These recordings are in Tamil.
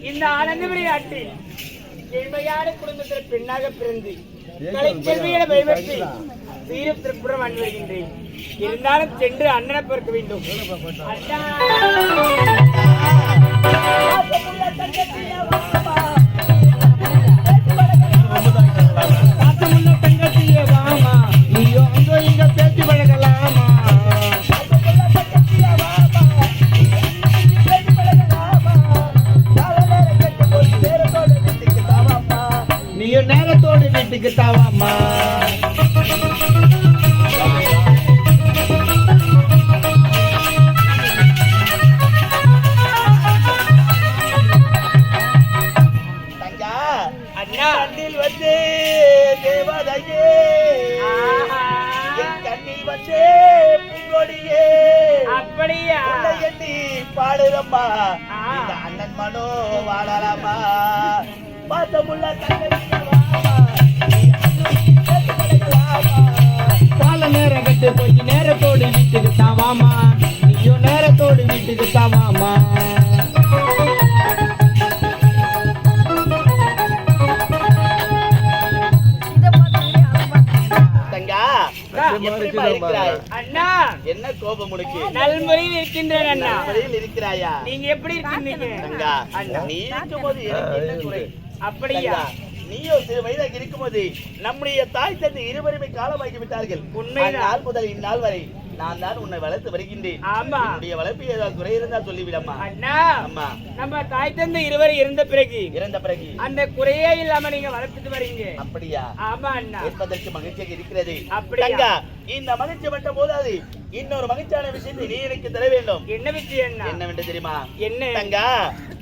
இந்த ஆனந்த விளையாட்டில் ஏழ்மையான குடும்பத்தில் பெண்ணாக பிறந்து கலைச்செல்வியிட பயன்பற்றி சீரம் திருப்புறம் அணி வருகின்றேன். இருந்தாலும் சென்று அண்ணனை பார்க்க வேண்டும். நேரத்தோடு வீட்டுக்கு தாவாமா. கண்ணில் வந்து தேவதையே, என் கண்ணில் வந்து பூங்கொடியே, அப்படியா எண்ணி பாடுறம்மா. இந்த அண்ணன் மனோ வாழலாமா? பாத்தமுள்ள கால நேரம் கட்டு போய் நேரத்தோடு வீட்டுக்கு தாவாமா. நீயும் நேரத்தோடு வீட்டுக்கு தாவாமா. அண்ணா என்ன கோபம் உனக்கு? நல்முறையில் இருக்கின்றேன் அண்ணா. இருக்கிறாயா? நீங்க எப்படி இருக்கீங்க? நீ இருக்கும்போது என்ன குறை? அப்படியா? நீயோ சிறு வயதாக இருக்கும்போது நம்முடைய தாய் தந்தை இருவருமே காலமாகி விட்டார்கள். உண்மையினால் முதல் இந்நாள் வரை நான் தான் உன்னை வளர்த்து வருகின்றேன். ஆமா, என்னுடைய வளர்ப்பு ஏதாவது குறை இருந்தால் சொல்லிவிடம்மா. அண்ணா, அம்மா, நம்ம தாய் தந்தை இருவரும் இறந்த பிறகு அந்த குறையே இல்லாம நீங்க வளர்த்துட்டு வரீங்க. அப்படியா? ஆமா அண்ணா. என்பதற்கு மகிழ்ச்சியாக இருக்கிறது. அப்படியா? இந்த மகிழ்ச்சி மட்டும் போதாது, இன்னொரு மகிழ்ச்சியான விஷயத்தை நீ எனக்கு தர வேண்டும். என்ன விஷயம்? என்னவென்று தெரியுமா? என்ன? தங்கா,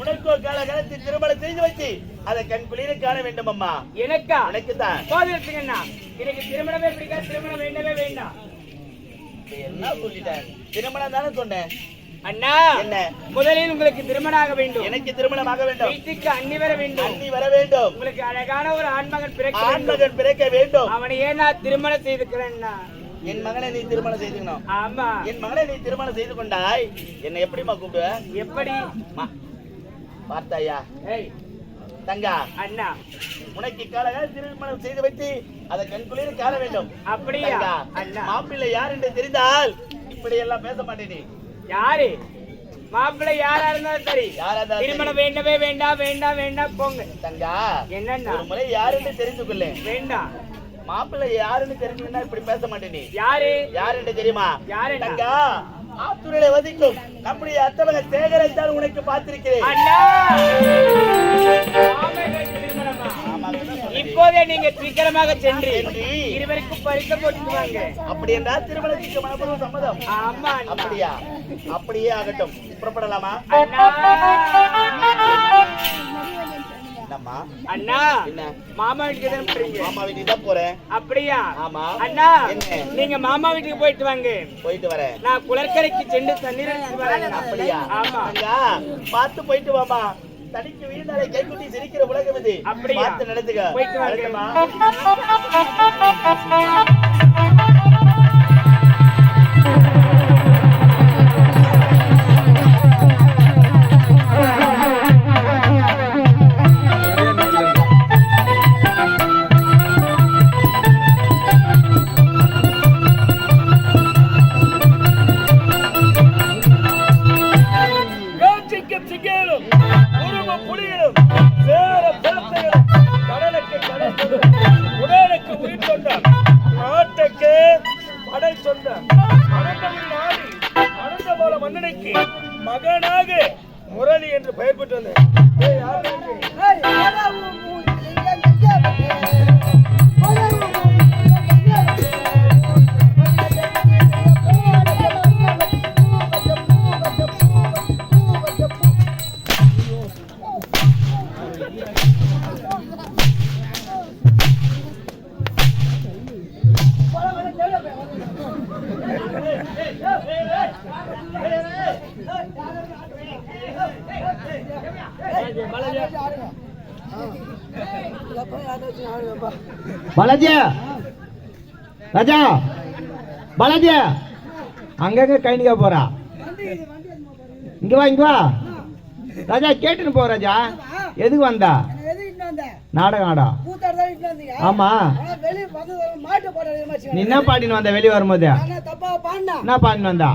உனக்கு ஒரு காலகாலத்தில் திருமணம் செய்து வச்சு அதை கண் குளிர காண வேண்டும் அம்மா. எனக்கா? எனக்கு தான். போதுங்கண்ணா, எனக்கு திருமணமே பிடிக்காது. திருமணம் வேண்டவே வேண்டாம். என்ன சொல்லிட்டேன்? திருமணம் தானே சொன்னேன். அண்ணா, என்ன? முதலில் உங்களுக்கு திருமணம் ஆக வேண்டும். எனக்கு திருமணம் ஆக வேண்டும். வீட்டுக்கு அண்ணி வர வேண்டும். அண்ணி வர வேண்டும். உங்களுக்கு அழகான ஒரு ஆண்மகன் பிறக்க வேண்டும். அவனை ஏன் நான் திருமணம் செய்துக்கிறேன்னா, என் மகனை நீ திருமணம் செய்துக்கணும். ஆமா, என் மகனை நீ திருமணம் செய்து கொண்டாய் என்ன எப்படிமா கூப்பிடுவ? எப்படி பார்த்தாயா? தங்கா, அண்ணா, உனக்கு காலகால திருமணம் செய்து வைத்து அதை கண் குளிர காண வேண்டும். அப்படியா? அண்ணா, மாப்பிள்ளை யார் என்று தெரிந்தால் இப்படி எல்லாம் பேச மாட்டேன். யாரு மாப்பிள்ளை யாரா இருந்தாலும் சரி, திருமணம் வேண்டவே வேண்டாம். வேண்டாம் வேண்டாம் போங்க. தங்கா, என்னன்னா ஒரு முறை யார் என்று தெரிந்து கொள்ள வேண்டாம். மாப்பிள்ளை யாருன்னு தெரிஞ்சுன்னா இப்படி பேச மாட்டேன். யாரு யார் என்று தெரியுமா? யாரு? தங்கா, ஆத்துறையில வதிக்கும் நம்முடைய அத்தவக சேகரைத்தான் உனக்கு பார்த்திருக்கிறேன். இப்போதே நீங்க சீக்கிரமாக சென்று இருவருக்கும் பரிசு போட்டுவாங்க. அப்படி என்றால் திருமணத்துக்கு மனப்பூர்வ சம்மதம்? ஆமா. அப்படியா? அப்படியே ஆகட்டும். புறப்படலாமா? அண்ணா, மாமா வீட்டுக்கு தான் போறீங்க? மாமா வீட்டுக்கு தான் போறேன். அப்படியா? ஆமா. அண்ணா, நீங்க மாமா வீட்டுக்கு போயிட்டு வாங்க. போயிட்டு வரேன். நான் குளக்கரைக்கு சென்று தண்ணீர் எடுத்து வரேன். அப்படியா? ஆமா. பார்த்து போயிட்டு வாமா. தடிக்கு வீழ்ந்தாலே கைக்குட்டி சிரிக்கிற உலகம் இது. அப்படியா? பார்த்து நடந்துக்க. போயிட்டு வரேன்மா. கடலுக்கு கடல் உடலுக்கு உயிர் கொண்டான் நாட்டுக்கு பாலாஜி ராஜா பாலாஜி அங்கங்க கைனிக்கா போறா இங்க வா ராஜா கேட்டுன்னு போ ராஜா எதுக்கு வந்தா நாடகம் ஆடா ஆமா நீ என்ன பாடின்னு வந்த வெளியே வரும்போது என்ன பாடின்னு வந்தா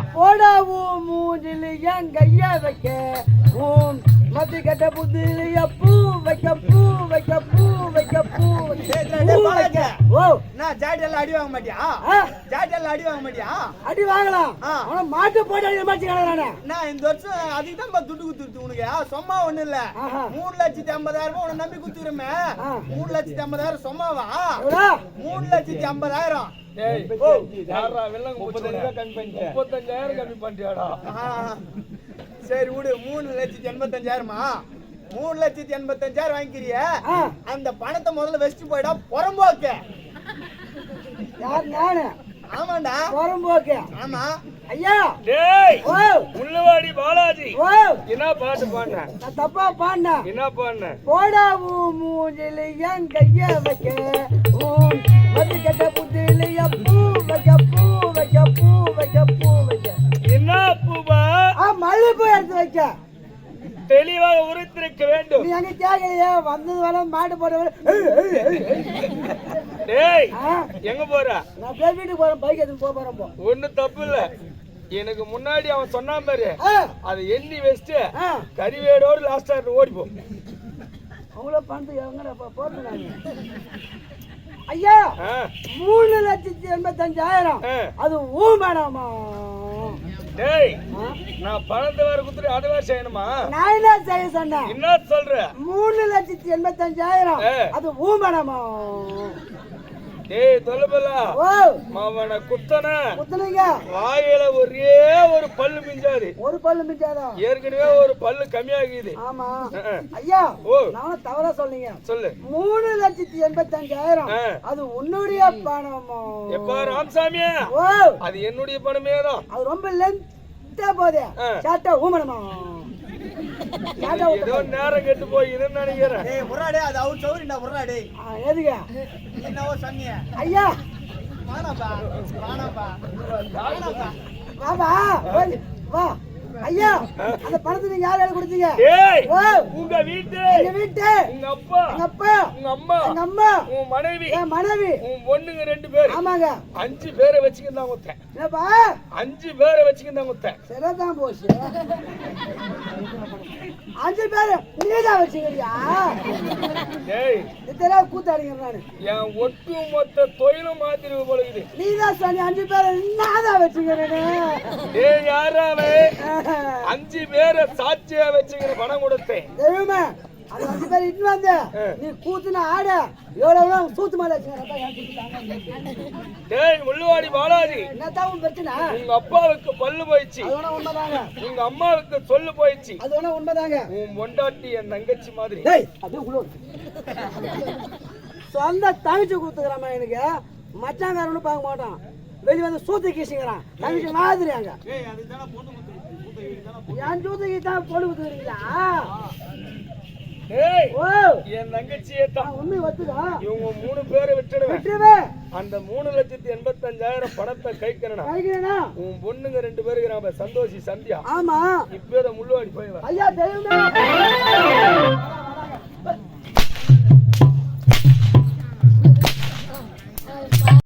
மத்தி கட்ட புத்திலிய பூ வைக்க பூ வைக்க பூ வைக்க பூ ஓ நான் ஜாடி எல்லாம் அடி வாங்க மாட்டியா ஜாடி எல்லாம் அடி வாங்க மாட்டியா அடி வாங்கலாம் ஆனா மாட்டு போட்டு அடி மாட்டி கலறானே நான் இந்த வருஷம் அதுக்கு தான் துட்டு குத்துட்டு உனக்கு சும்மா ஒண்ணு இல்ல 3,50,000 உன நம்பி குத்துறமே 3,50,000 சும்மாவா 3,50,000 35,000 கம்மி பண்ணியாடா சரி விடு 3,85,000 3,85,000 வாங்கிக்கிறிய அந்த பணத்தை முதல்ல வச்சுட்டு போயிடா புறம்போக்க யார் நானு ஆமாண்டா புறம்போக்க ஆமா ஐயா டேய் ஓ முள்ளவாடி பாலாஜி ஓ என்ன பாட்டு பாடுன நான் தப்பா பாடுன என்ன பாடுன போடா மூஞ்சில என் கைய வைக்க ஓம் மத்தி கட்ட புத்திலிய பூ வைக்க பூ வைக்க பூ வைக்க பூ வைக்க என்ன பூவா மல்லிப்பூ எடுத்து வைக்க தெளிவாக உரைத்திருக்க வேண்டும் நீ அங்க கேட்கலையே வந்தது வர மாட்டு போட டேய் எங்க போற நான் போய் வீட்டுக்கு போறேன் பைக் எடுத்து போறேன் போ ஒண்ணு தப்பு இல்ல எனக்கு முன்னாடி அவன் சொன்னான் பாரு அதை எண்ணி வச்சுட்டு கறிவேடோடு லாஸ்டா ஓடிப்போ அவங்கள பணத்துக்கு எங்கடா போறது நானு ஐயா 3,85,000 அது ஊ மேடமா டேய் நான் பணத்தை வேற குத்துட்டு அதை வேற செய்யணுமா நான் என்ன செய்ய சொன்னேன் என்ன சொல்ற 3,85,000 அது ஊ மேடமா டேய் தொலைபலா ஓ மாவன குத்தனீங்க வாயில ஒரே ஒரு பல்லு மிஞ்சாது ஒரு பல்லு மிஞ்சாதா ஏற்கனவே ஒரு பல்லு கம்மியாகுது ஆமா ஐயா ஓ நானும் தவறா சொல்றீங்க சொல்லு 3,85,000 அது உன்னுடைய பணமா எப்பா ராமசாமி ஓ அது என்னுடைய பணமே தான் அது ரொம்ப லென்த்தா போதே சாட்டா ஊமனமா ஏதோ நேரம் கெட்டு போய் நினைக்கிறேன் டேய் முறாடே அது அவுட் சௌரிடா முறாடே எதுக்கு நீ என்னவோ சொன்னியே ஐயா வாடாப்பா வாபா வா ஐயா அந்த பணத்தை நீங்க யார் யாரு கொடுத்தீங்க டேய் ஓ உங்க வீட்டு எங்க வீட்டு உங்க அப்பா எங்க அப்பா உங்க அம்மா எங்க அம்மா உன் மனைவி என் மனைவி உன் பொண்ணுங்க 2 பேர் ஆமாங்க 5 பேரை வச்சுக்கிட்டு தான் குத்தேன் ஏப்பா 5 பேரை வச்சுக்கிட்டு தான் குத்தேன் சரிதான் போச்சு 5 பேரு நீதான் வச்சுக்கிறியா டேய் இதெல்லாம் கூத்தாடிங்க நானு என் ஒட்டு மொத்த தொழிலும் மாத்திருவு போல இது நீதான் சொன்னி 5 பேரை நாதான் வச்சுக்கிறேன்னு டேய் யாராவே 5 பேரை சாட்சியா வச்சுக்கிற பணம் கொடுத்தேன் தெய்வமே அது 5 பேர் இட்டு வந்து நீ கூத்துன ஆட எவ்வளவு சூத்து மேல டேய் முள்ளுவாடி பாலாஜி என்னதான் உன் பிரச்சனை உங்க அப்பாவுக்கு பல்லு போயிடுச்சு அது வேணா உண்மைதாங்க உங்க அம்மாவுக்கு சொல்லு போயிடுச்சு அது வேணா உண்மைதாங்க உன் பொண்டாட்டி என் தங்கச்சி மாதிரி அது உள்ள சொந்த தங்கச்சி கொடுத்துக்கிறாமா எனக்கு மச்சாங்காரன்னு பார்க்க மாட்டான் வெளியே வந்து சூத்து கீசிக்கிறான் தங்கச்சி மாதிரி அங்க என் சூத்துக்கு தான் பொண்ணு கொடுத்துக்கிறீங்களா டேய் ஓ என் தங்கச்சியே தான் உண்மை ஒத்துக்கா இவங்க 3 பேரை விட்டுடுவேன் விட்டுருவே அந்த 3,85,000 பணத்தை கைக்கிறனா கைக்கிறேனா உன் பொண்ணுங்க 2 பேருக்கு நாம சந்தோஷி சந்தியா ஆமா இப்ப முள்ளுவாடி போய் ஐயா தெய்வமே